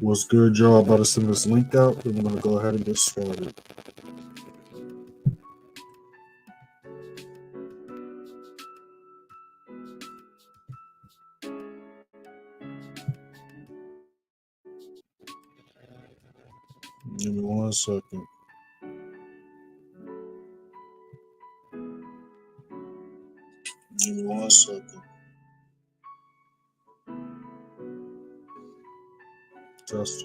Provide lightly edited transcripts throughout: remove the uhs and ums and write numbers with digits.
What's good, y'all? About to send this link out, and I'm going to go ahead and get started. Give me 1 second. Give me 1 second. Test.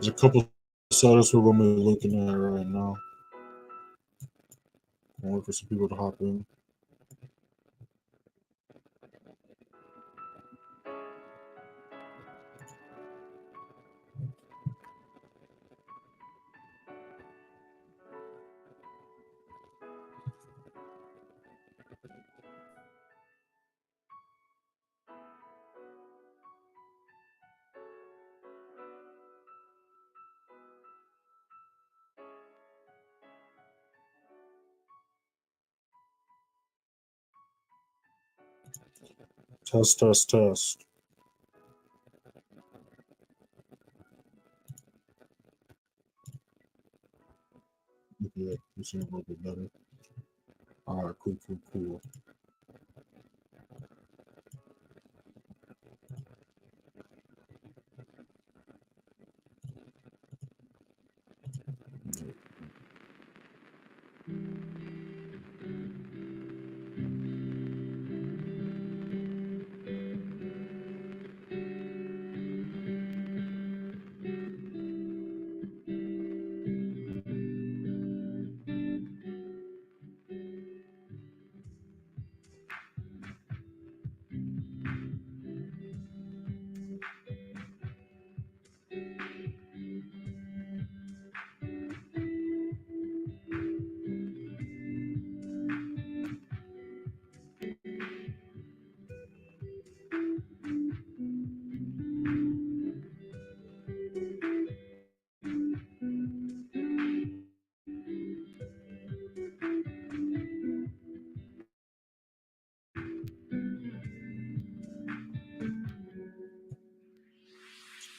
There's a couple setups we're going to be looking at right now. I'm waiting for some people to hop in. Test. Yeah, you seem a little bit better. All right, cool.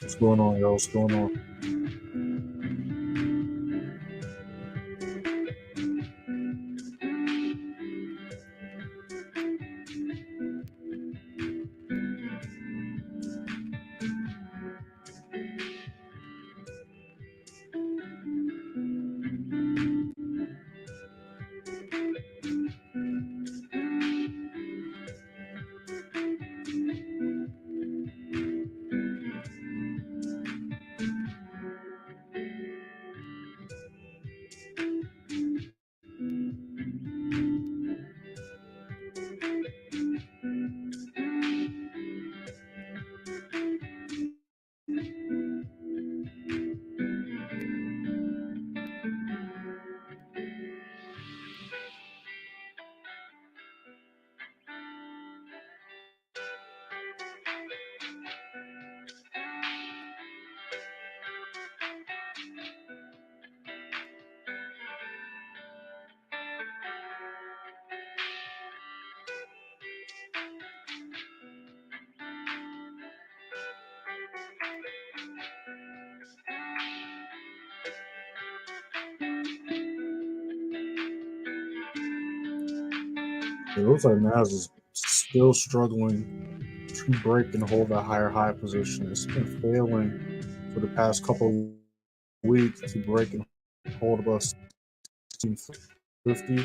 What's going on, y'all? What's going on? It looks like NAS is still struggling to break and hold that higher high position. It's been failing for the past couple of weeks to break and hold above 16. 50.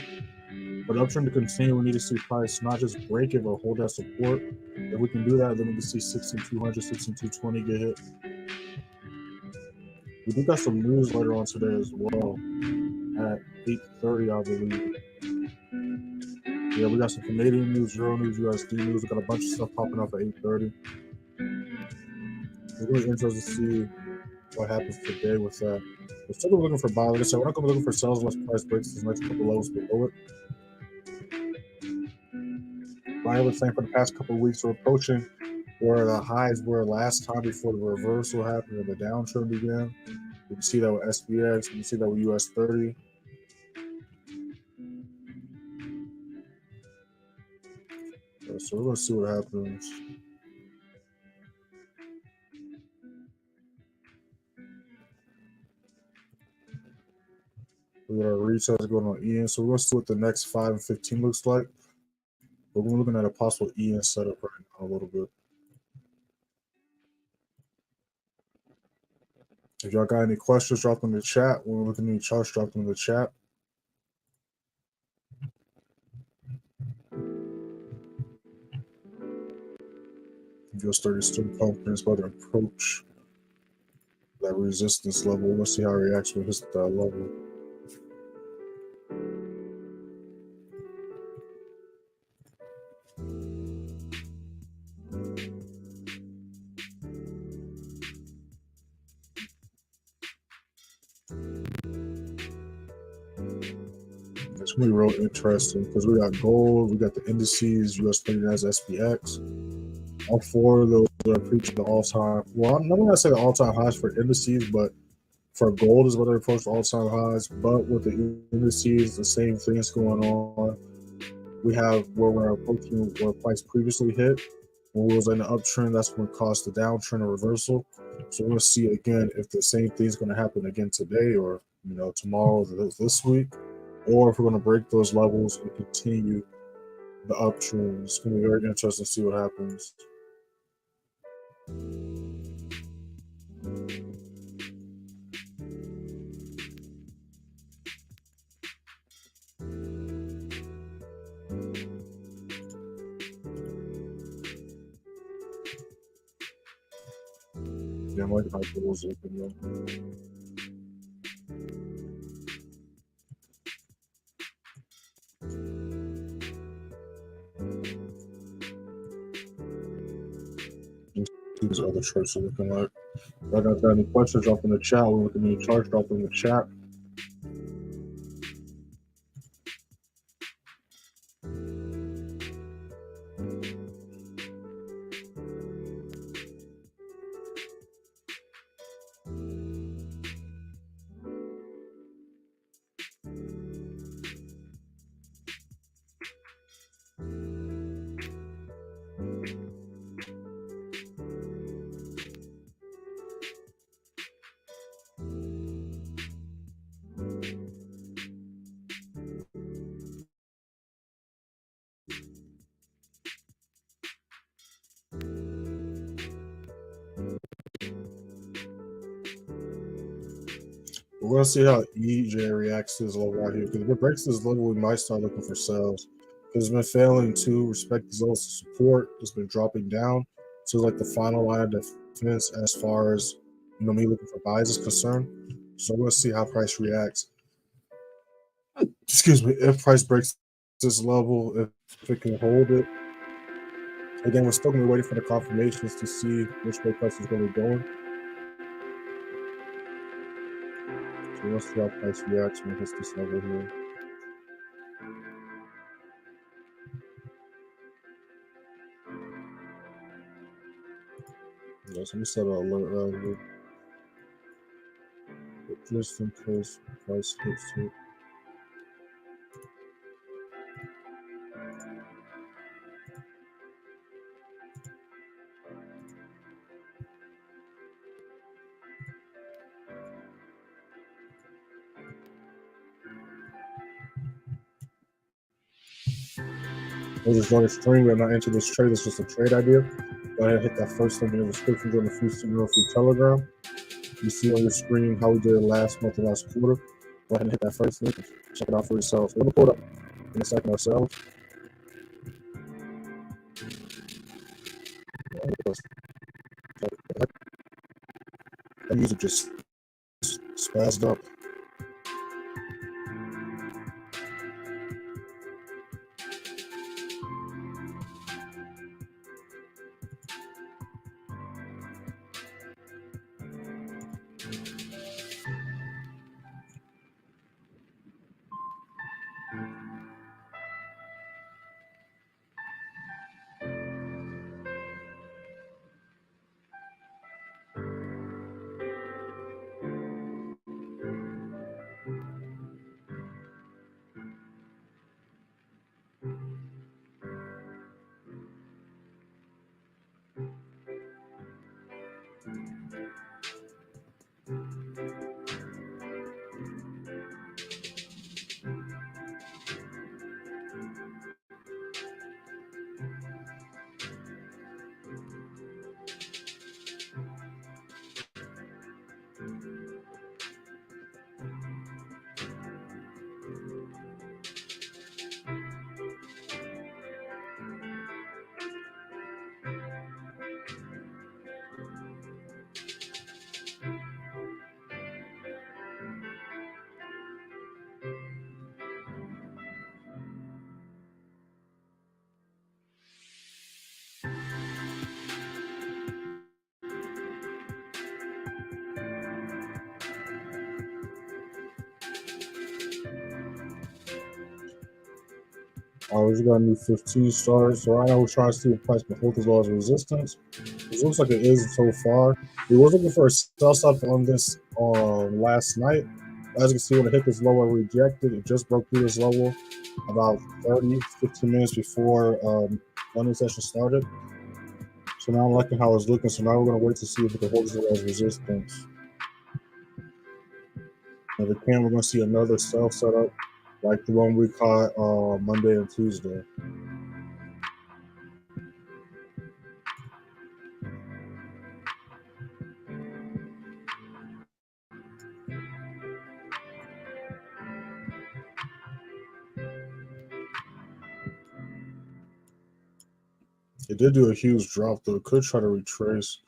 For the uptrend to continue, we need to see price not just break it, but hold that support. If we can do that, then we can see 16,200, 16,220 get hit. We do got some news later on today as well at 8:30, I believe. Yeah, we got some Canadian news, Euro news, USD news. We got a bunch of stuff popping up at 8:30. It's really interesting to see what happens today with that. We're still looking for buy. Like I said, we're not going to be looking for sales unless price breaks these next couple levels below it. But I was saying for the past couple of weeks, we're approaching where the highs were last time before the reversal happened and the downtrend began. You can see that with SPX. You can see that with US30. So we're going to see what happens. We got our retest going on EN. So we're going to see what the next 5 and 15 looks like. But we're looking at a possible EN setup right now a little bit. If y'all got any questions, drop them in the chat. When we're looking at any charts, drop them in the chat. US30 still pumping. It's about to approach that resistance level. Let's see how it reacts when it hits that level. It's gonna be real interesting because we got gold, we got the indices, US30 NAS SPX. All four of those are preaching the all-time. Well, I'm not gonna say the all-time highs for indices, but for gold is what they approach the all-time highs. But with the indices, the same things going on. We have where we're approaching where price previously hit. When we was in the uptrend, that's when it caused the downtrend or reversal. So we'll see again if the same thing's going to happen again today, or tomorrow, this week, or if we're going to break those levels and continue the uptrend. It's going to be very interesting to see what happens. Yeah, I'm like how those open though. These other charts are looking like. If I got any questions, drop in the chat. We're looking at any charts, drop in the chat. We're going to see how EJ reacts to this level right here. Because if it breaks this level, we might start looking for sales. Because it's been failing to respect these levels of support. It's been dropping down. So it's like the final line of defense as far as me looking for buys is concerned. So we're going to see how price reacts. Excuse me. If price breaks this level, if it can hold it. Again, we're still going to be waiting for the confirmations to see which way price is going to be going. So let's see how price reacts when it hits this level here. Yes, let me set an alert right here. Just in case price hits it. I was just running string. I'm not into this trade. It's just a trade idea. Go ahead and hit that first link in the description. Join the free signal, free Telegram. You see on your screen how we did it last month and last quarter. Go ahead and hit that first link. check it out for yourself. We're gonna pull it up in a second ourselves. That music just spazzed up. We just got a new 15 started. So right now we're trying to see if price can hold as well as resistance. It looks like it is so far. We were looking for a sell stop on this last night. As you can see, when it hit this lower rejected, it just broke through this level about 15 minutes before London session started. So now I'm liking how it's looking. So now we're going to wait to see if it can hold as well as resistance. If it can, we're going to see another sell setup like the one we caught Monday and Tuesday. It did do a huge drop though. It could try to retrace.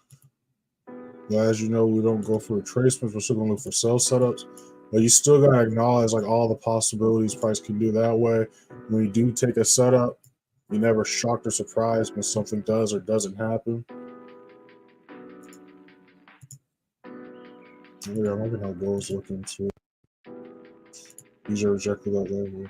But as you know, we don't go for retracements. We're still going to look for sell setups. But you still got to acknowledge like all the possibilities price can do that way. When you do take a setup, you're never shocked or surprised when something does or doesn't happen. Yeah, I'm looking how gold's looking too. These are rejected that level.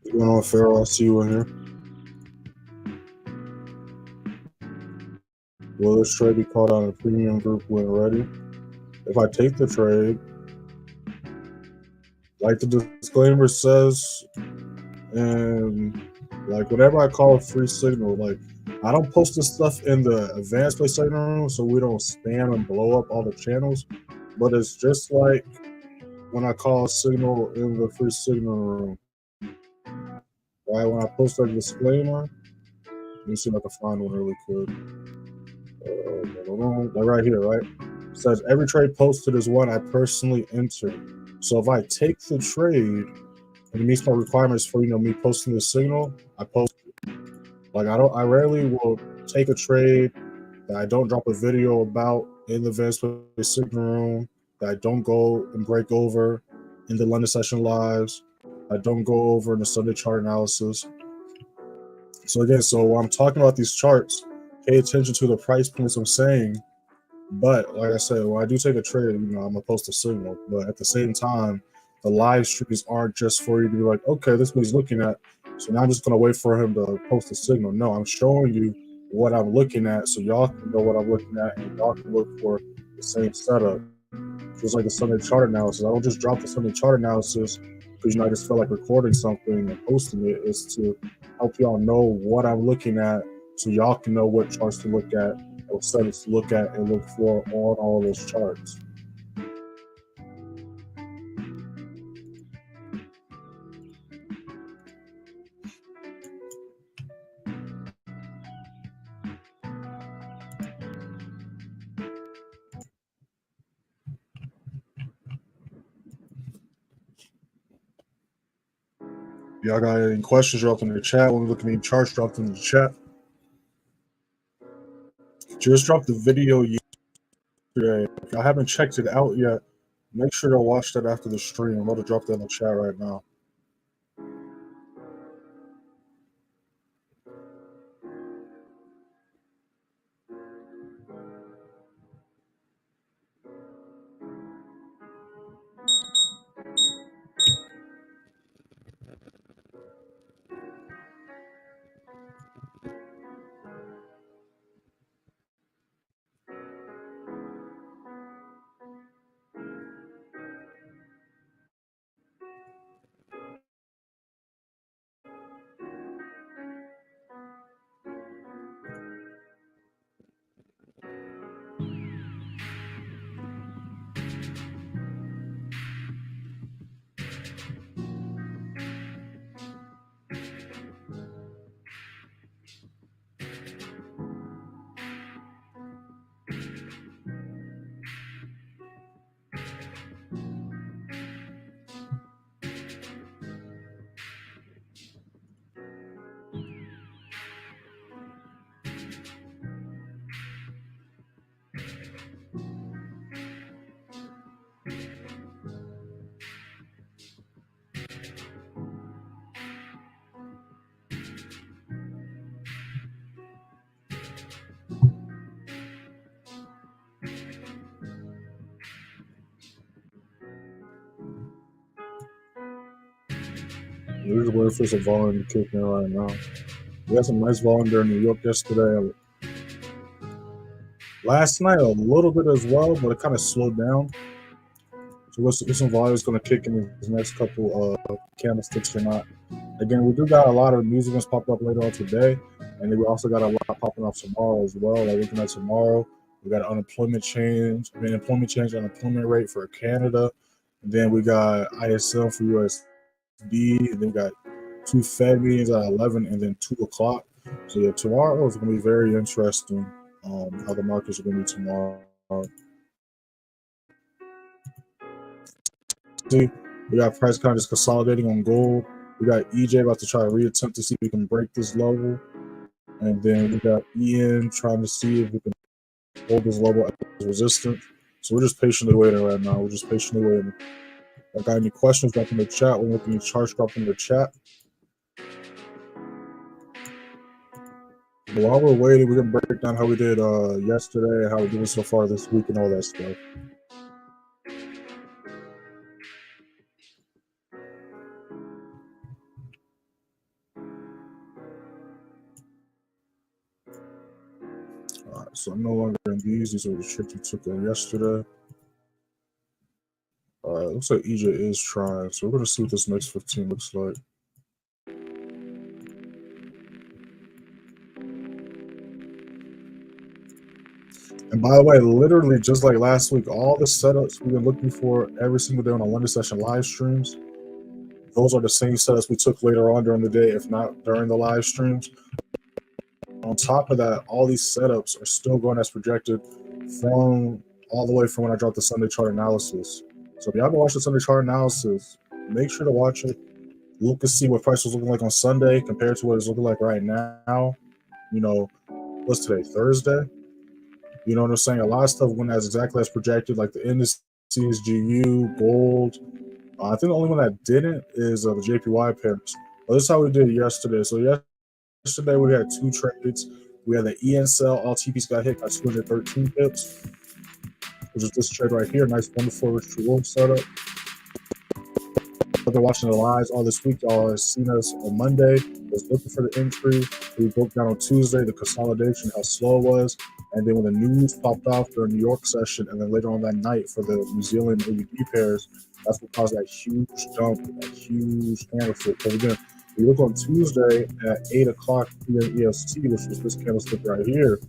What's going on, Pharaoh? I see you in here. Will this trade be caught on a premium group when ready? If I take the trade, like the disclaimer says, and like whenever I call a free signal, like I don't post this stuff in the advanced play signal room so we don't spam and blow up all the channels. But it's just like when I call a signal in the free signal room. Right, when I post a disclaimer, let me see if I can find one really quick. Like right here, right? It says every trade posted is one I personally entered. So if I take the trade and it meets my requirements for me posting the signal, I post it. Like I rarely will take a trade that I don't drop a video about in the advanced signal room, that I don't go and break over in the London session lives, I don't go over in the Sunday chart analysis. So again, so when I'm talking about these charts, pay attention to the price points I'm saying. But like I said, when I do take a trade, I'm gonna post a signal. But at the same time, the live streams aren't just for you to be like, okay, this is what he's looking at, so now I'm just gonna wait for him to post a signal. No, I'm showing you what I'm looking at so y'all can know what I'm looking at and y'all can look for the same setup. just like the Sunday chart analysis. I don't just drop the Sunday chart analysis because I just feel like recording something and posting it. Is to help y'all know what I'm looking at, so y'all can know what charts to look at, or settings to look at and look for on all those charts. Y'all got any questions, drop them in the chat. When we look at any charts, drop them in the chat. Just dropped the video yesterday. If y'all haven't checked it out yet, make sure to watch that after the stream. I'm about to drop that in the chat right now. We're just waiting for some volume to kick in right now. We had some nice volume there in New York yesterday. Last night a little bit as well, but it kind of slowed down. So some volume is going to kick in these next couple candlesticks or not. Again, we do got a lot of news events popping up later on today, and then we also got a lot popping up tomorrow as well. Like looking at tomorrow, we got an unemployment rate for Canada, and then we got ISM for USD, and then we got 2 Fed meetings at 11 and then 2 o'clock. So yeah, tomorrow is going to be very interesting. How the markets are going to be tomorrow. See, we got price kind of just consolidating on gold. We got EJ about to try to reattempt to see if we can break this level, and then we got EN trying to see if we can hold this level as resistance. So we're just patiently waiting right now. We're just patiently waiting. If I got any questions, drop in the chat. We're looking at charts, drop in the chat. But while we're waiting, we're gonna break down how we did yesterday, how we're doing so far this week, and all that stuff. All right, so I'm no longer in these. These are the tricks we took on yesterday. All right, looks like EJ is trying, so we're gonna see what this next 15 looks like. And by the way, literally just like last week, all the setups we've been looking for every single day on our London session live streams, those are the same setups we took later on during the day, if not during the live streams. On top of that, all these setups are still going as projected from all the way from when I dropped the Sunday chart analysis. So if y'all haven't watched the Sunday chart analysis, make sure to watch it. Look to see what price was looking like on Sunday compared to what it's looking like right now. You know, what's today? Thursday? You know what I'm saying? A lot of stuff went as exactly as projected, like the indices, GU, gold. I think the only one that didn't is the JPY pairs. Well, this is how we did yesterday. So yesterday we had 2 trades. We had the EN sell, all TPs got hit by 213 pips, which is this trade right here. Nice 1-4 rich reward setup. The been watching the lives all this week. Y'all have seen us on Monday, was looking for the entry. We broke down on Tuesday the consolidation, how slow it was. And then when the news popped off during New York session, and then later on that night for the New Zealand AUD pairs, that's what caused that huge dump, that huge candlestick. So again, we look on Tuesday at 8 o'clock p.m. EST, which was this candlestick right here.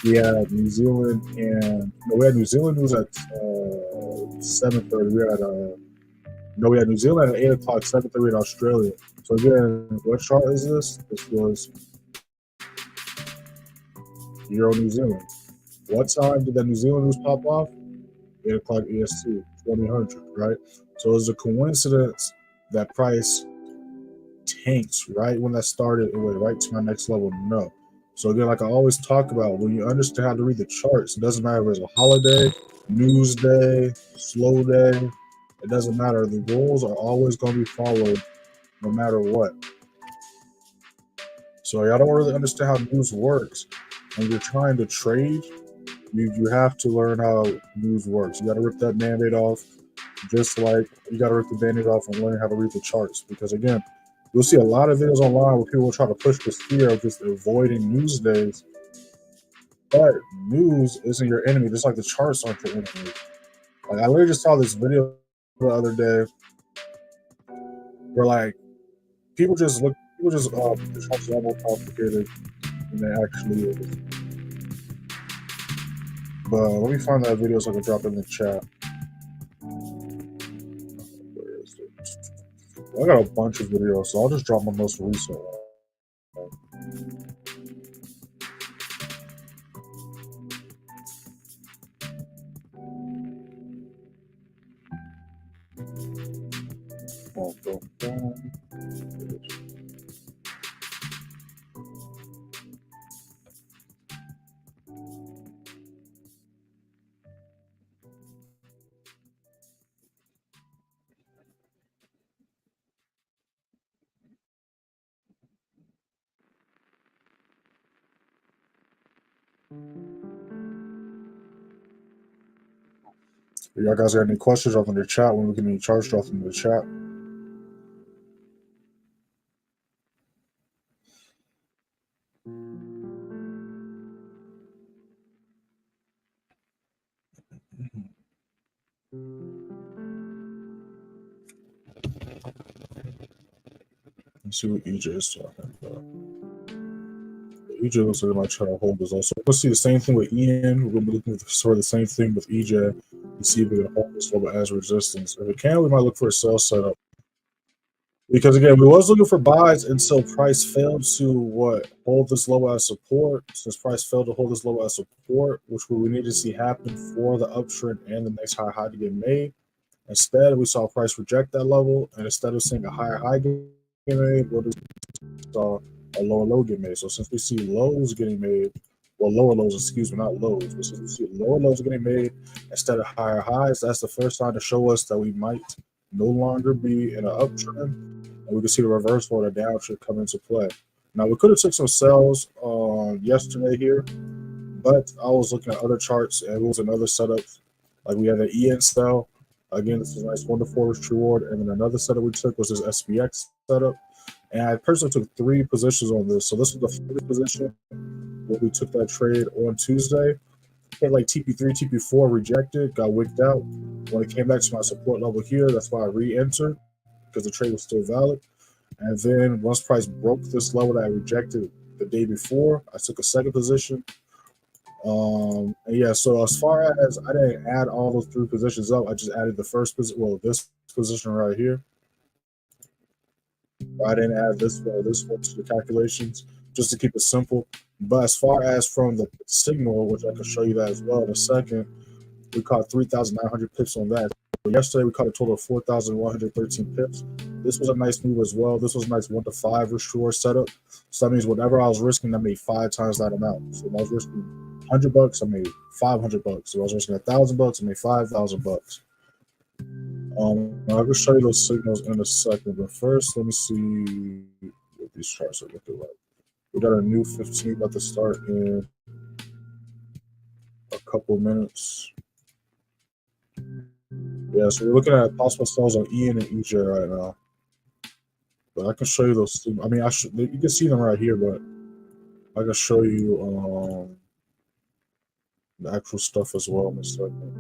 We had New Zealand and we had New Zealand news at 7:30. We had New Zealand at 8 o'clock, 7:30 in Australia. So again, what chart is this? This was Euro New Zealand. What time did that New Zealand news pop off? 8 o'clock EST, 2000, right? So it's a coincidence that price tanks right when that started and went right to my next level? No. So again, like I always talk about, when you understand how to read the charts, it doesn't matter if it's a holiday, news day, slow day, it doesn't matter. The rules are always going to be followed no matter what. So y'all don't really understand how news works. When you're trying to trade, you have to learn how news works. You got to rip that Band-Aid off, just like you got to rip the Band-Aid off and learn how to read the charts. Because again, you'll see a lot of videos online where people will try to push this fear of just avoiding news days. But news isn't your enemy, just like the charts aren't your enemy. Like I literally just saw this video the other day where like people just the charts are more complicated than they actually is. But let me find that video so I can drop it in the chat. Where is it? I got a bunch of videos, so I'll just drop my most recent one. If y'all guys got any questions, drop in the chat. When we get any charts, drop in the chat. Let's see what EJ is talking about. EJ looks like I might try to hold this also. Let's see the same thing with Ian. We're going to be looking for the same thing with EJ and see if we can hold this level as resistance. If we can, we might look for a sell setup. Because again, we was looking for buys until price failed to hold this low as support. Since price failed to hold this low as support, which we need to see happen for the uptrend and the next high to get made. Instead, we saw price reject that level, and instead of seeing a higher high get made, we saw a lower low get made. So since we see lows getting made, well, lower lows, excuse me, not lows, but since we see lower lows getting made instead of higher highs, that's the first sign to show us that we might no longer be in an uptrend, and we can see the reversal or the downshift come into play. Now, we could have took some sells yesterday here, but I was looking at other charts, and it was another setup. Like we had an EN sell. Again, this is a nice 1-to-4 risk reward, and then another setup we took was this SPX setup. And I personally took 3 positions on this. So this was the first position where we took that trade on Tuesday. Hit like TP3, TP4, rejected, got wicked out. When it came back to my support level here, that's why I re-entered, because the trade was still valid. And then once price broke this level that I rejected the day before, I took a second position. And yeah, so as far as I didn't add all those 3 positions up, I just added the first position, well, this position right here. I didn't add this one to the calculations just to keep it simple. But as far as from the signal, which I can show you that as well in a second, we caught 3,900 pips on that. So yesterday we caught a total of 4,113 pips. This was a nice move as well. This was a nice 1-to-5 risk reward setup. So that means whatever I was risking, I made 5 times that amount. So if I was risking $100, I made $500. So I was risking $1,000, I made $5,000. I'll just show you those signals in a second, but first let me see what these charts are looking like. We got a new 15 about to start in a couple minutes. Yeah, so we're looking at possible sells on EN and EJ right now. But I can show you those two. I mean, you can see them right here, but I can show you the actual stuff as well in a second.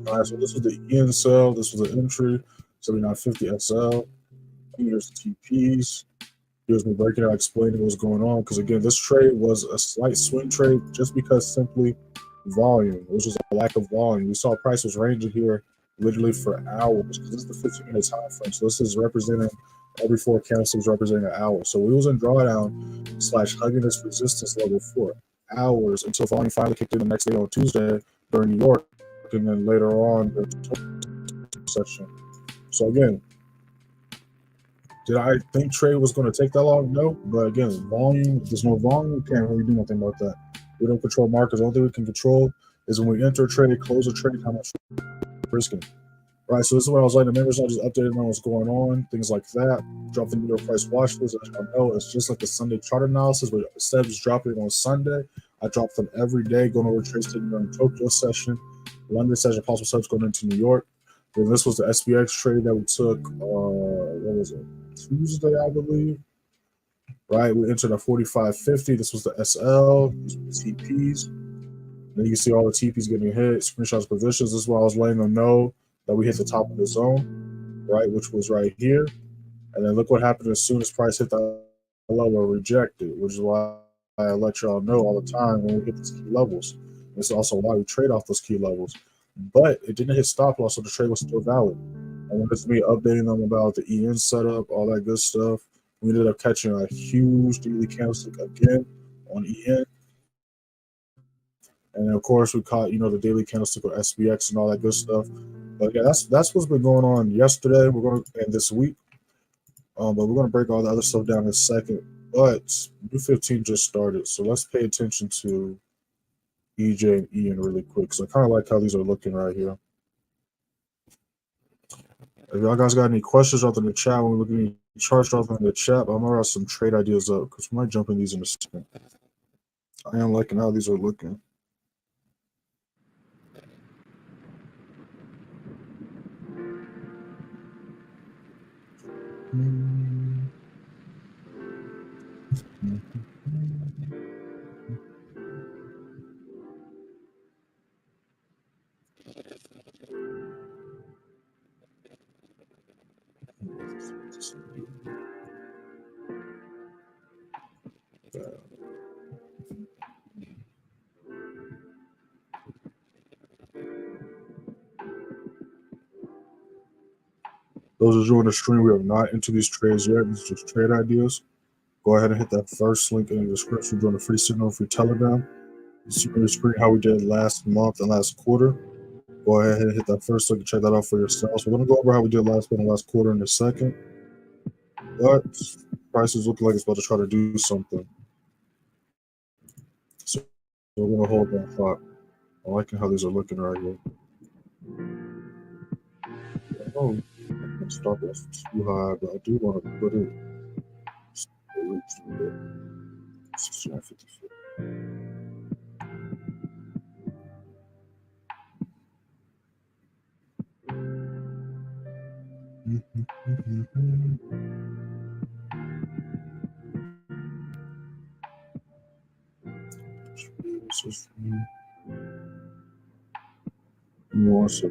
All right, so this was the EN sell. This was the entry, 7950 SL. Here's the TPs. Here's me breaking out, explaining what's going on. Because again, this trade was a slight swing trade just because simply volume. It was just a lack of volume. We saw price was ranging here literally for hours because this is the 15-minute time frame. So this is representing every 4 candlesticks representing an hour. So we was in drawdown / hugging this resistance level for hours until volume finally kicked in the next day on Tuesday during New York, and then later on the session. So again, did I think trade was going to take that long? No. But again, volume, if there's no volume, we can't really do nothing about that. We don't control markets. The only thing we can control is when we enter a trade, close a trade, how much we're risking. Right, so this is what I was letting the members know, just updating on what's going on, things like that. Drop the New York price watch list. As you know, it's just like the Sunday chart analysis, but instead of just dropping it on Sunday, I drop them every day, going over trades taking during Tokyo session, London session, possible subs going into New York. Then this was the SPX trade that we took, what was it, Tuesday, I believe. Right, we entered a 45.50. This was the SL, this was the TPs. Then you can see all the TPs getting hit, screenshots, positions. This is why I was letting them know that we hit the top of the zone, right, which was right here. And then look what happened as soon as price hit that level or rejected, which is why I let y'all know all the time when we hit these key levels. It's also why we trade off those key levels. But it didn't hit stop loss, so the trade was still valid. And when it's me updating them about the EN setup, all that good stuff, we ended up catching a huge daily candlestick again on EN. And then of course we caught, the daily candlestick with SPX and all that good stuff. But yeah, that's what's been going on yesterday. We're going to end this week. But we're going to break all the other stuff down in a second. But U15 just started, so let's pay attention to EJ and EN really quick. So I kind of like how these are looking right here. If y'all guys got any questions, drop them in the chat. When we look at any charts, drop them in the chat. But I'm going to write some trade ideas up because we might jump in these in a second. I am liking how these are looking. Those of you on the stream, we have not entered these trades yet. These are just trade ideas. Go ahead and hit that first link in the description. Join the free signal, free Telegram. You see on the screen how we did last month and last quarter. Go ahead and hit that first link and check that out for yourselves. We're going to go over how we did last month and last quarter in a second. But prices look like it's about to try to do something. So we're going to hold that thought. I like how these are looking right here. Oh, stop loss too high, but I do want to put it. 69.54. More so.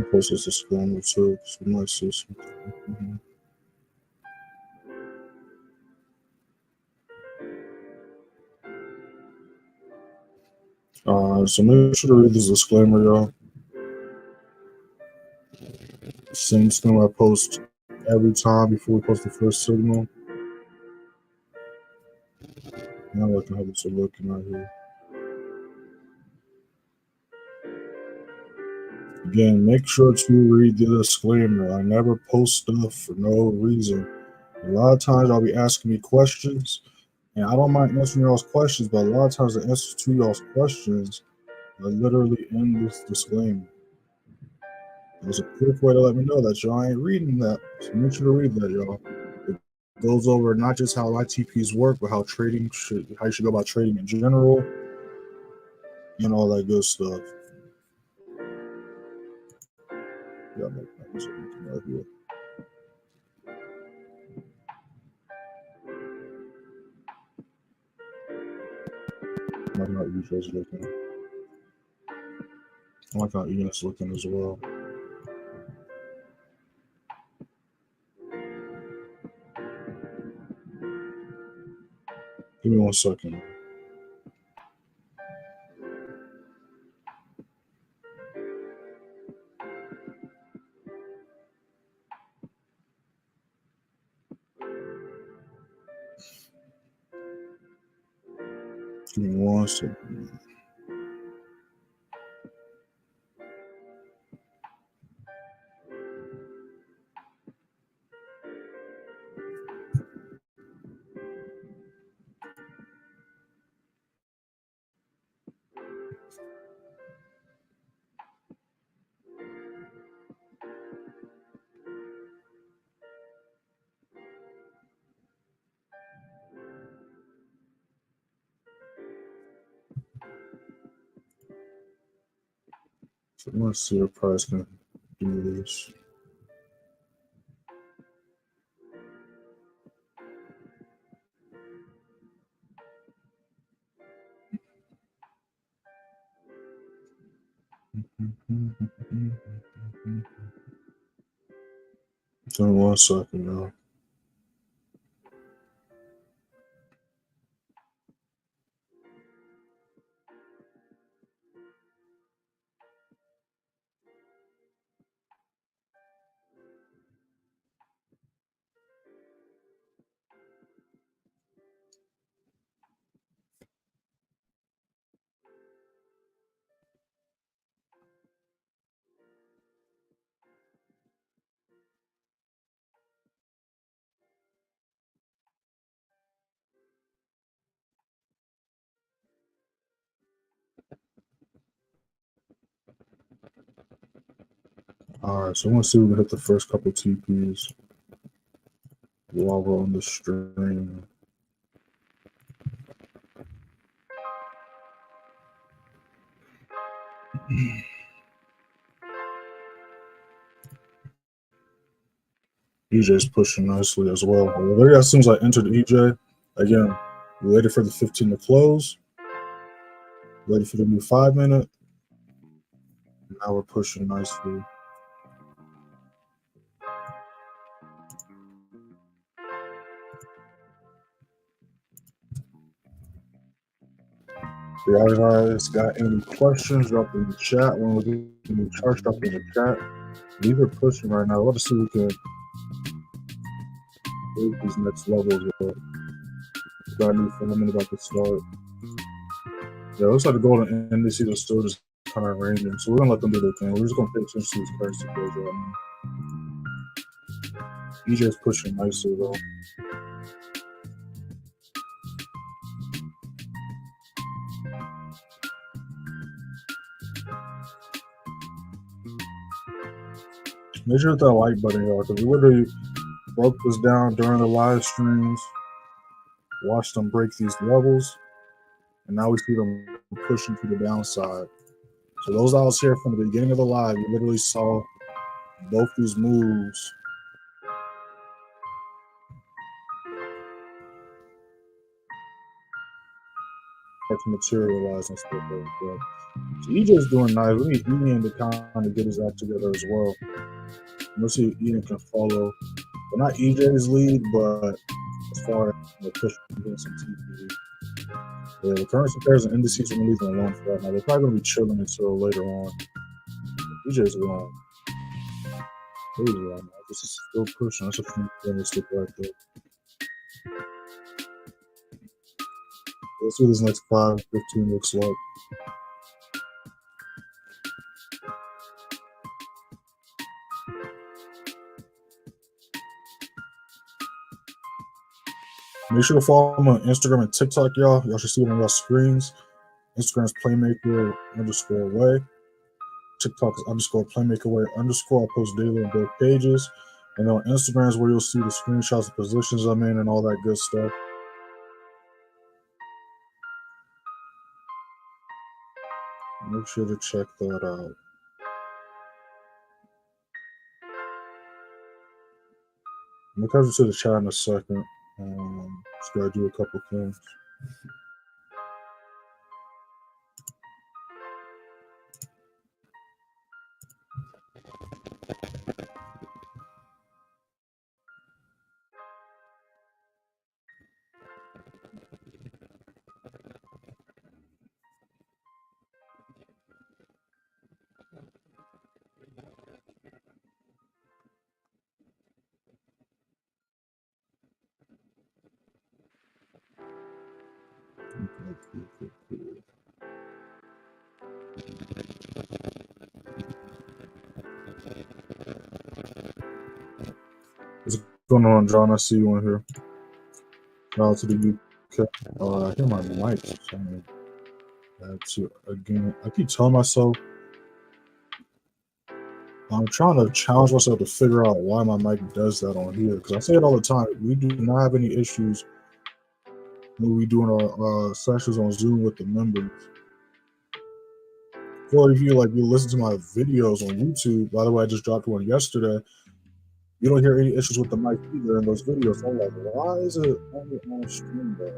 Post this disclaimer too, so you might see something. So make sure to read this disclaimer, y'all. Same thing I post every time before we post the first signal. Now look how this is looking right here. Again, make sure to read the disclaimer. I never post stuff for no reason. A lot of times I'll be asking me questions, And I don't mind answering y'all's questions, but a lot of times the answers to y'all's questions are literally in this disclaimer. There's a quick way to let me know that y'all ain't reading that. So make sure to read that, y'all. It goes over not just how ITPs work, but how you should go about trading in general, and all that good stuff. Yeah, right here. I like how EJ's looking. I like how Ian's looking as well. Give me 1 second. Give me 1 second. So let's see if price can do this. So 1 second, y'all. All right, so I want to see if we can hit the first couple TPs while we're on the stream. EJ's pushing nicely as well. There, as soon as I entered EJ, again, we waited for the 15 to close, waited for the new 5-minute. Now we're pushing nicely. If you guys got any questions, drop in the chat. When we get any charts, drop in the chat. These are pushing right now. Let's see if we can break these next levels. Got a new phenomenon about to start. Yeah, it looks like the golden indices are still just kind of ranging. So we're gonna let them do their thing. We're just gonna pay attention to these currency pairs right now. EJ's pushing nicely though. Make sure to hit that like button, y'all, because we literally broke this down during the live streams, watched them break these levels, and now we see them pushing to the downside. So those I was here from the beginning of the live, we literally saw both these moves start to materialize and stuff like that. So EJ's doing nice. We need Ian to kind of get his act together as well. Let's see if Ian can follow. But not EJ's lead, but as far as pushing against some TP. Yeah, the currency pairs and indices are going to leave them alone for right now. They're probably going to be chilling until later on. EJ's wrong. Crazy right now. This is still pushing. That's a candlestick right there. Let's see what this next 5, 15 looks like. Make sure to follow me on Instagram and TikTok, y'all. Y'all should see it on your screens. Instagram is playmaker_way. TikTok is _playmakerway_. I post daily on both pages. And on Instagram is where you'll see the screenshots of positions I'm in and all that good stuff. Make sure to check that out. I'm going to come to the chat in a second. Just got to do a couple things. What's going on, John? I see you in here. Shout out to the UK. I hear my mic. Again, I keep telling myself I'm trying to challenge myself to figure out why my mic does that on here. Because I say it all the time. We do not have any issues when we doing our sessions on Zoom with the members. Or if you listen to my videos on YouTube, by the way, I just dropped one yesterday. You don't hear any issues with the mic either in those videos. So I'm like, why is it only on stream though?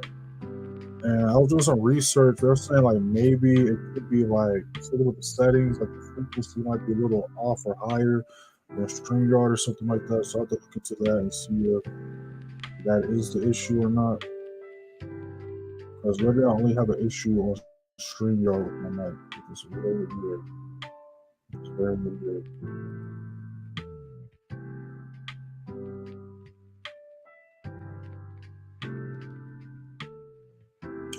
And I was doing some research. They're saying maybe it could be something with the settings, the frequency might be a little off or higher than StreamYard or something like that. So I have to look into that and see if that is the issue or not. Because maybe I only have an issue on StreamYard with my mic. It's really weird. It's very weird.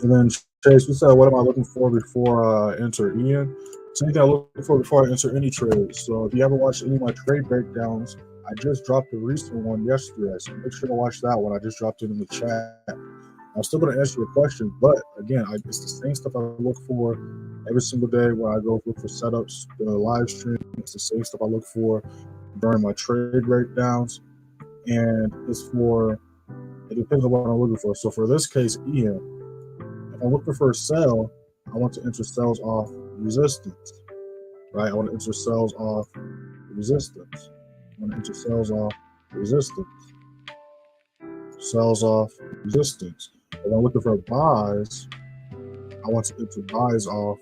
And then Chase, you said, what am I looking for before I enter Ian? Same thing I look for before I enter any trade. So if you haven't watched any of my trade breakdowns, I just dropped a recent one yesterday. So make sure to watch that one. I just dropped it in the chat. I'm still going to answer your question, but again, it's the same stuff I look for every single day when I go look for setups, the live stream. It's the same stuff I look for during my trade breakdowns, and it depends on what I'm looking for. So for this case, Ian, if I'm looking for a sell, I want to enter sells off resistance, right? I want to enter sells off resistance. I want to enter sells off resistance. Sells off resistance. If I'm looking for buys, I want to enter buys off.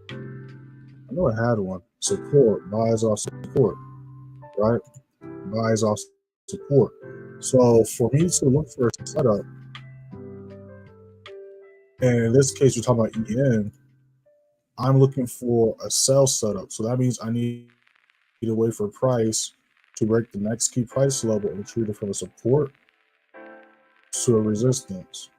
I know I had one. Support. Buys off support, right? Buys off support. So for me to look for a setup, and in this case, we're talking about EN, I'm looking for a sell setup. So that means I need to wait for price to break the next key price level and treat it from a support to a resistance.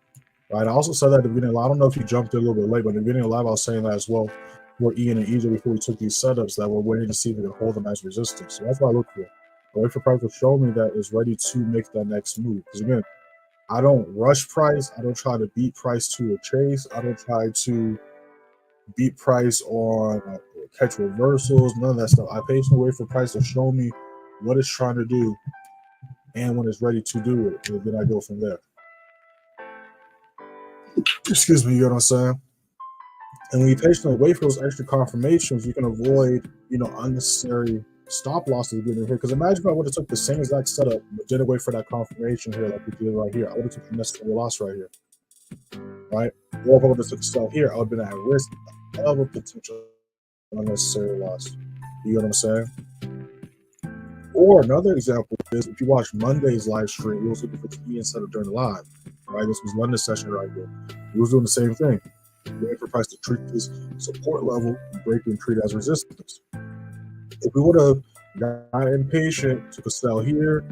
Right. I also said that at the beginning. I don't know if you jumped in a little bit late, but at the beginning of the live, I was saying that as well for Ian and EJ before we took these setups that we're waiting to see if we can hold them as resistance. So that's what I look for. I wait for price to show me that it's ready to make that next move. Because again, I don't rush price. I don't try to beat price to a chase. I don't try to beat price on catch reversals, none of that stuff. I patiently wait for price to show me what it's trying to do and when it's ready to do it. And then I go from there. Excuse me, you know what I'm saying? And when you patiently wait for those extra confirmations, you can avoid, unnecessary stop losses getting here. Because imagine if I would have took the same exact setup, but didn't wait for that confirmation here like we did right here. I would have took the necessary loss right here, right? Or if I would have took a sell here, I would have been at risk of a potential unnecessary loss. You know what I'm saying? Or another example is if you watch Monday's live stream, we was looking for the Ian setup during the live, right? This was London session right here. He was doing the same thing. Waiting for price to treat this support level and break and treat it as resistance. If we would have got impatient, took a sell here,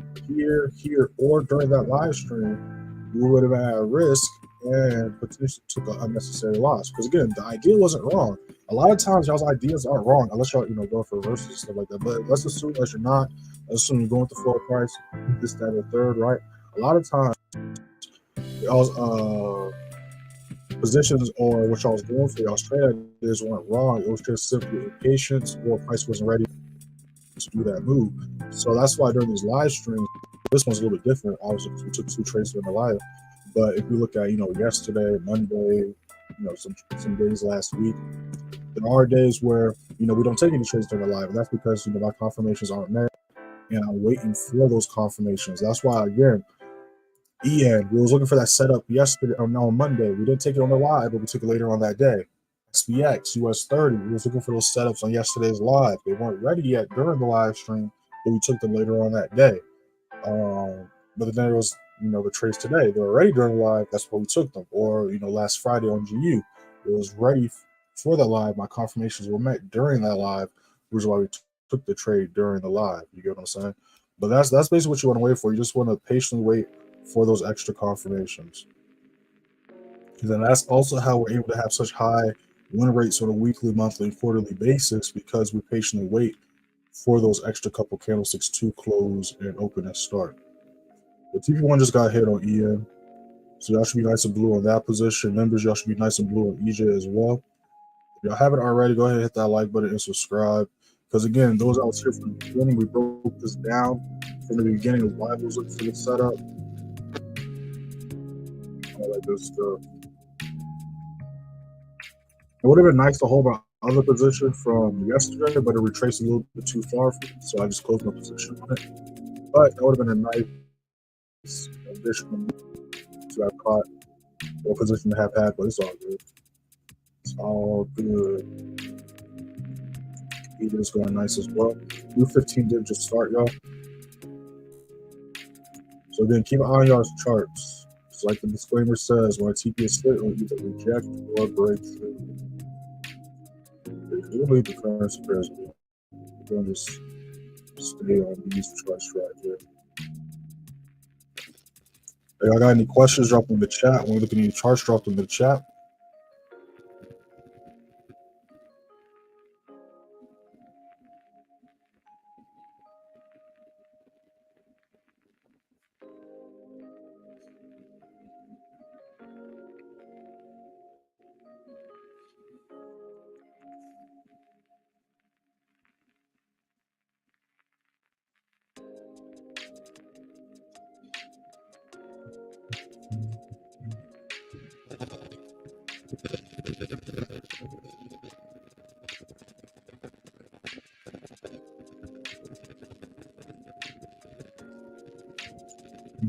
or during that live stream, we would have been at risk and potentially took an unnecessary loss. Because again, the idea wasn't wrong. A lot of times y'all's ideas aren't wrong unless y'all go for reversals and stuff like that. But let's assume that you're not. Let's assume you're going with the floor price, this, that, or third, right? A lot of times positions or what y'all was doing for y'all's trade just weren't wrong. It was just simply impatience or price wasn't ready to do that move. So that's why during these live streams, this one's a little bit different. Obviously, we took 2 trades during the live, but if you look at yesterday, Monday, some days last week, there are days where we don't take any trades during the live, and that's because my confirmations aren't met, and I'm waiting for those confirmations. That's why again, we was looking for that setup yesterday on Monday. We didn't take it on the live, but we took it later on that day. SPX, US30, we was looking for those setups on yesterday's live. They weren't ready yet during the live stream, but we took them later on that day. But then there was, the trades today. They were ready during the live. That's why we took them. Or, last Friday on GU, it was ready for the live. My confirmations were met during that live, which is why we took the trade during the live. You get what I'm saying? But that's basically what you want to wait for. You just want to patiently wait for those extra confirmations. And then that's also how we're able to have such high win rates on a weekly, monthly, and quarterly basis, because we patiently wait for those extra couple candlesticks to close and open and start. The TP1 just got hit on EN, so y'all should be nice and blue on that position. Members, y'all should be nice and blue on EJ as well. If y'all haven't already, go ahead and hit that like button and subscribe. Because again, those out here from the beginning, we broke this down from the beginning of why we was looking for the setup. All that good stuff. It would have been nice to hold my other position from yesterday, but it retraced a little bit too far from me, so I just closed my position on it. But that would have been a nice addition to have caught, or position to have had, but it's all good. It's all good. Either is going nice as well. U15 did just start, y'all. So again, keep an eye on y'all's charts. It's like the disclaimer says, when a TP is split, it will either reject or break through. We'll leave the currency pairs. We're going to just stay on these charts right here. Hey, y'all got any questions? Drop them in the chat. When we look at any charts, drop them in the chat.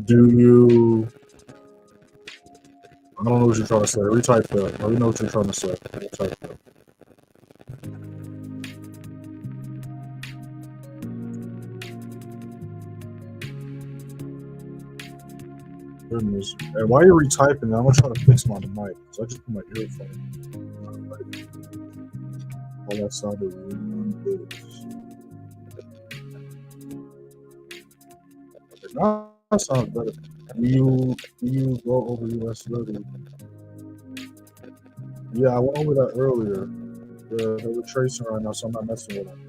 Do you? I don't know what you're trying to say. Retype that. I already know what you're trying to say. Retype that. Goodness. And while you're retyping, I'm gonna try to fix my mic. So I just put my earphone. All that sounded really good. Now that sounds better. Do you go over US30? Yeah, I went over that earlier. They were tracing right now, so I'm not messing with them.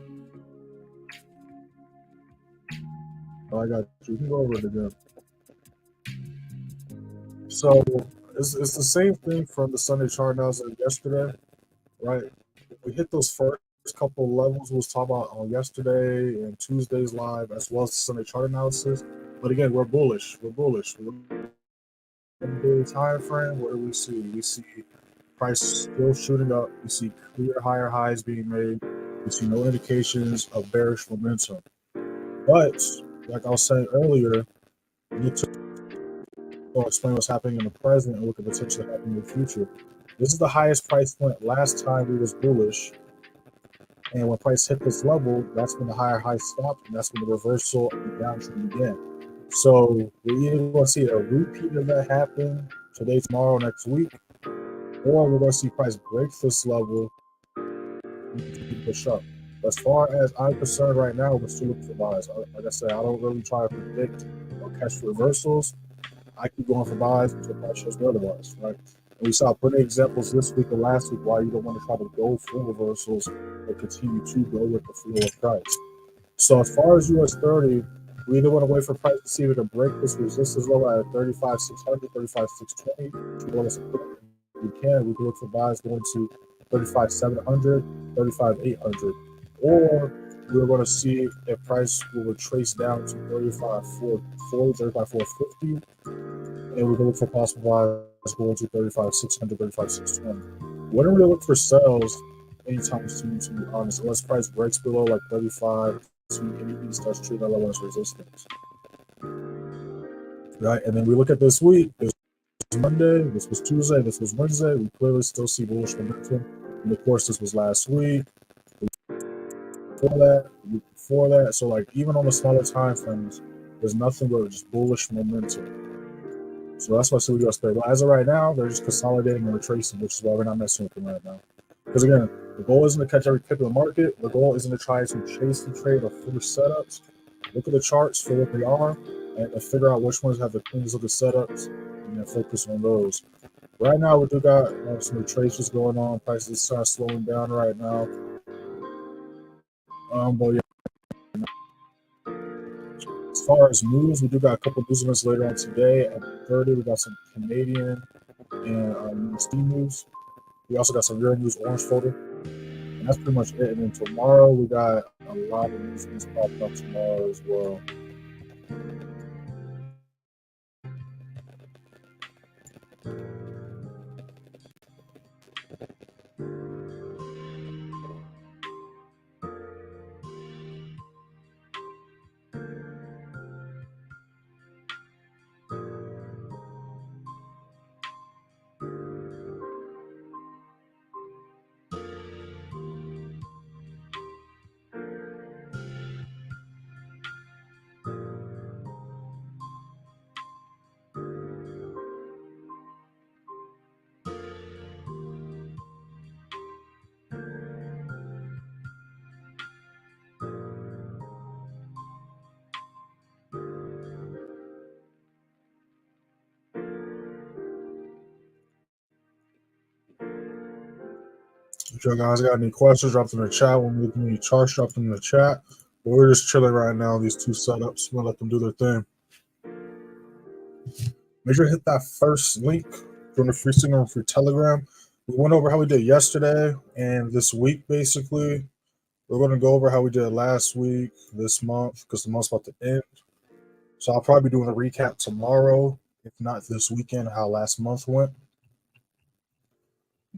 Oh, I got you. You can go over it again. So it's the same thing from the Sunday chart analysis yesterday, right? We hit those first couple of levels we was talking about on yesterday and Tuesday's live, as well as the Sunday chart analysis. But again, we're bullish. We're bullish. In the daily time frame, what do we see? We see price still shooting up. We see clear higher highs being made. We see no indications of bearish momentum. But like I was saying earlier, we need to explain what's happening in the present and what could potentially happen in the future. This is the highest price point last time we was bullish. And when price hit this level, that's when the higher high stopped, and that's when the reversal and the downtrend began. So we're either going to see a repeat of that happen today, tomorrow, next week, or we're going to see price break this level and push up. As far as I'm concerned right now, we're still looking for buys. Like I said, I don't really try to predict or catch reversals. I keep going for buys until price shows me otherwise, right? And we saw plenty of examples this week and last week why you don't want to try to go for reversals, but continue to go with the flow of price. So as far as US30, We either want to wait for price to see if it can break this resistance level at 35,600, 35,620. We can. We can look for buys going to 35,700, 35,800. Or we're going to see if price will retrace down to 35,440, 35,450. And we can look for possible buys going to 35,600, 35,620. We don't really look for sales anytime soon, to be honest, unless price breaks below like 35 to anything starts treating that level as resistance. Right, and then we look at this week. This was Monday, this was Tuesday, this was Wednesday. We clearly still see bullish momentum. And of course, this was last week. Before that, so like even on the smaller time frames, there's nothing but just bullish momentum. So that's why I say we got to But as of right now, they're just consolidating and retracing, which is why we're not messing with them right now. Because again, the goal isn't to catch every pip in the market. The goal isn't to try to chase the trade or force setups. Look at the charts for what they are and figure out which ones have the cleanest looking setups and then focus on those. Right now, we do got some retraces going on. Prices are slowing down right now. But yeah, as far as news, we do got a couple news events later on today. At 30, we got some Canadian and USD news. We also got some real news orange folder. And that's pretty much it. And then tomorrow, we got a lot of news popping up tomorrow as well. If you guys got any questions, drop them in the chat. When we look at any charts, drop them in the chat. But we're just chilling right now, these two setups. We'll let them do their thing. Make sure to hit that first link from the free signal for Telegram. We went over how we did yesterday and this week, basically. We're going to go over how we did last week, this month, because the month's about to end. So I'll probably be doing a recap tomorrow, if not this weekend, how last month went.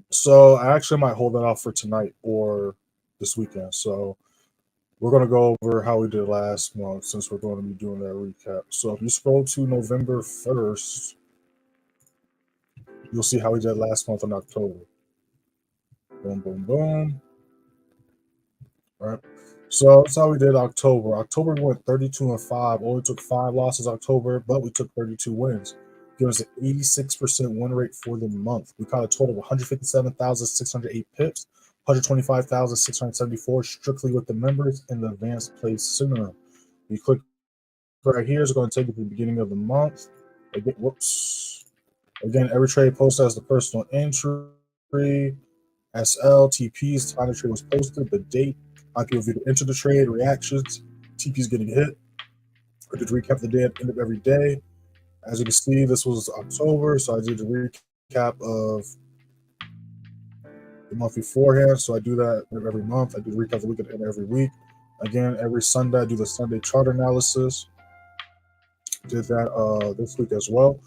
So I actually might hold that off for tonight or this weekend. So we're going to go over how we did last month since we're going to be doing that recap. So if you scroll to November 1st, you'll see how we did last month in October. Boom, boom, boom. All right. So that's how we did October. October went 32-5. Only took 5 losses October, but we took 32 wins. Give us an 86% win rate for the month. We caught a total of 157,608 pips, 125,674 strictly with the members in the advanced place seminar. You click right here, it's going to take you to the beginning of the month. Again, whoops. Again, every trade posted as the personal entry, SL, TPs, time the trade was posted, the date, Akil view to enter the trade, reactions, TPs getting hit. I did recap the day at the end of every day. As you can see, this was October, so I did a recap of the month beforehand. So I do that every month. I do recap the week at the end of every week. Again, every Sunday, I do the Sunday chart analysis. Did that this week as well.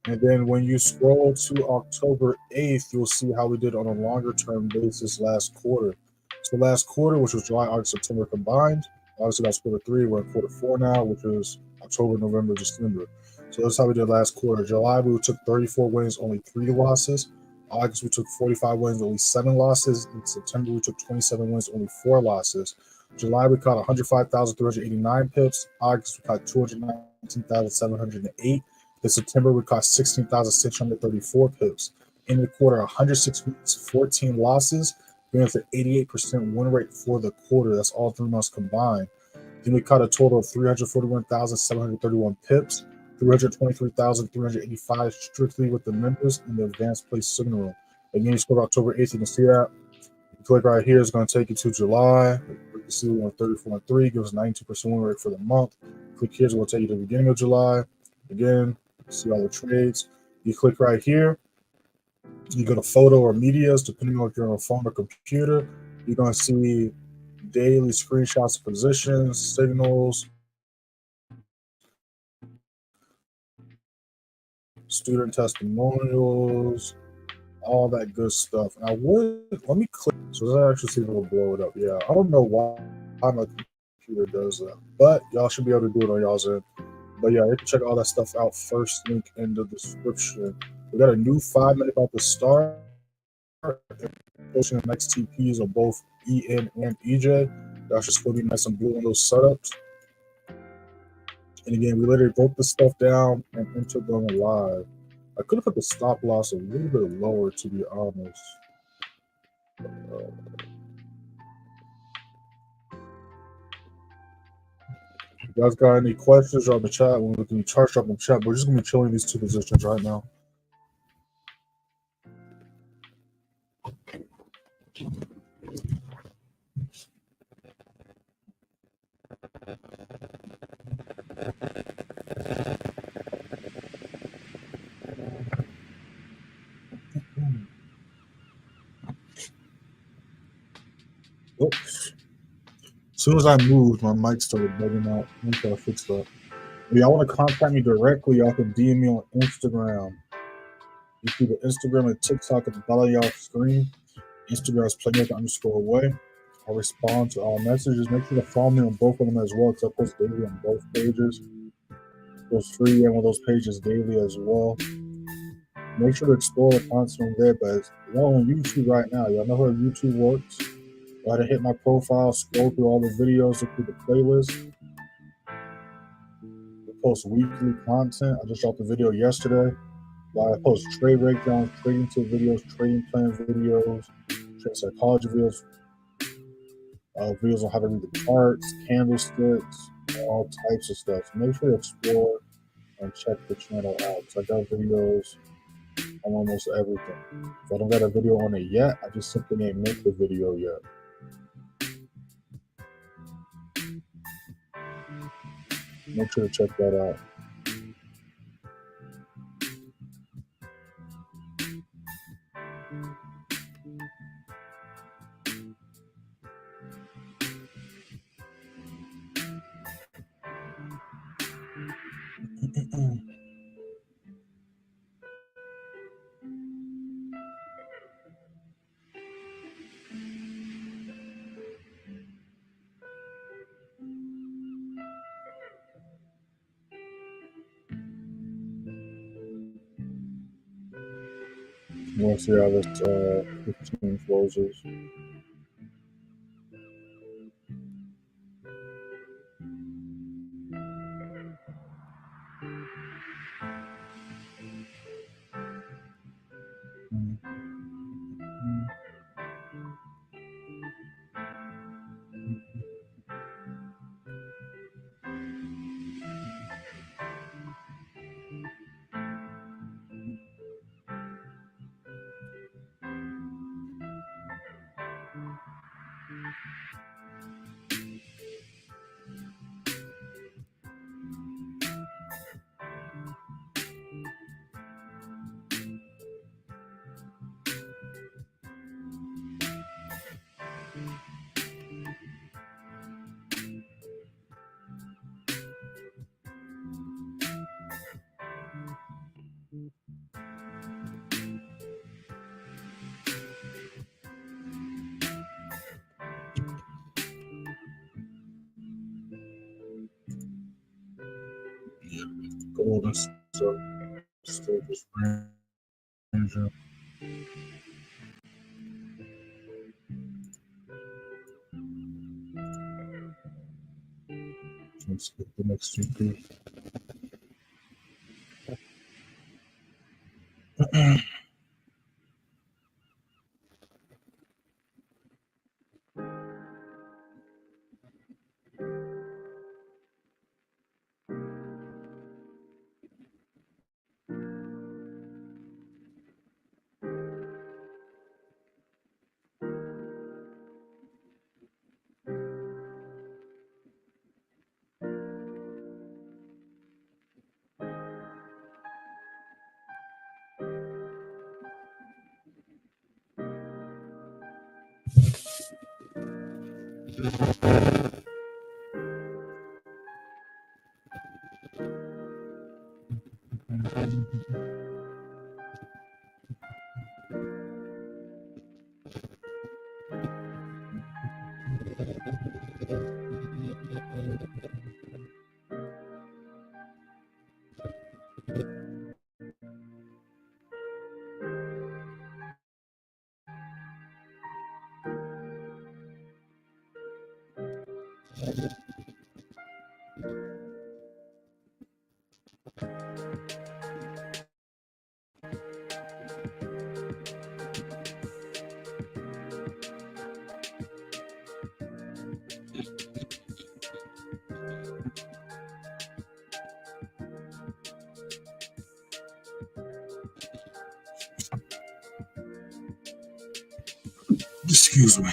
And then when you scroll to October 8th, you'll see how we did on a longer term basis last quarter. So last quarter, which was July, August, September combined. Obviously, that's quarter 3. We're in quarter 4 now, which is October, November, December. So that's how we did last quarter. July, we took 34 wins, only 3 losses. August, we took 45 wins, only 7 losses. In September, we took 27 wins, only 4 losses. July, we caught 105,389 pips. August, we caught 219,708. In September, we caught 16,634 pips. In the quarter, 106 weeks, 14 losses, giving us an 88% win rate for the quarter. That's all 3 months combined. Then we caught a total of 341,731 pips, 323,385 strictly with the members in the advanced place signal room. Again, you scroll to October 8th, you can see that. You click right here, it's going to take you to July. You can see we went 34-3, gives us 92% win rate for the month. click here, it will take you to the beginning of July. Again, see all the trades. You click right here. You go to photo or medias, depending on if you're on a phone or computer. You're going to see daily screenshots of positions, signals, student testimonials, all that good stuff. And let me click, so let's actually see if it'll blow it up. Yeah, I don't know why my computer does that, but y'all should be able to do it on y'all's end. But yeah, you can check all that stuff out. First link in the description. We got a new 5 minute about to start. Posting the next TPs of both EN and EJ. That should still be nice and blue on those setups. And again, we literally broke the stuff down and entered them live. I could have put the stop loss a little bit lower, to be honest. If you guys got any questions, drop in the chat. We're looking at charts, drop in the chat. We're just gonna be chilling these two positions right now. Oops. As soon as I moved, my mic started bugging out. I'm trying to fix that. If y'all want to contact me directly, y'all can DM me on Instagram. You see the Instagram and TikTok at the bottom of y'all's screen. Instagram is playmaker_away. I respond to all messages. Make sure to follow me on both of them as well, because I post daily on both pages. Post free and one of those pages daily as well. Make sure to explore the content there, but y'all on YouTube right now. Y'all know how YouTube works. Go ahead and hit my profile, scroll through all the videos, look through the playlist. We post weekly content. I just dropped a video yesterday. I post trade breakdowns, trading tip videos, trading plan videos, trade psychology videos, videos on how to read the charts, candlesticks, all types of stuff. So make sure to explore and check the channel out. So I got videos on almost everything. If I don't got a video on it yet, I just simply ain't make the video yet. Make sure to check that out. We'll see how this 15 closes. Gold and stuff still just ranging. Let's skip the next TP. Excuse me.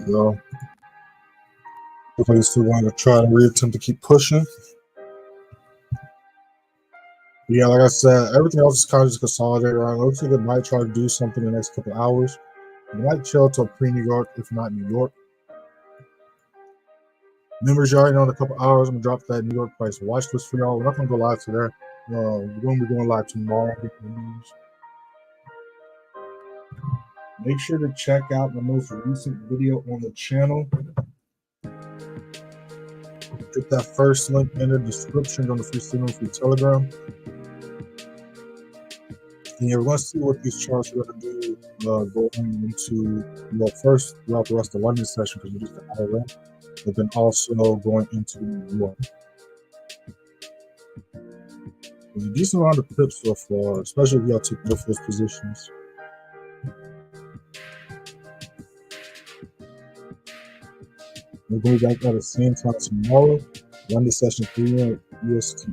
Yo. Looks like it's still going to try to reattempt to keep pushing. Yeah, like I said, everything else is kind of just consolidated around. It looks like it might try to do something in the next couple hours. It might chill till pre-New York, if not New York. Members, you already know in a couple hours, I'm going to drop that New York price watch list for y'all. We're not going to go live today. We're going to be going live tomorrow. Make sure to check out the most recent video on the channel. Get that first link in the description on the free signal, free Telegram. And yeah, we're going to see what these charts are going to do going into, well, first throughout the rest of the London session because we're just an hour in, but then also going into New York. There's a decent amount of pips so far, especially if y'all took both those positions. We're going back at the same time tomorrow, London session 3 UST.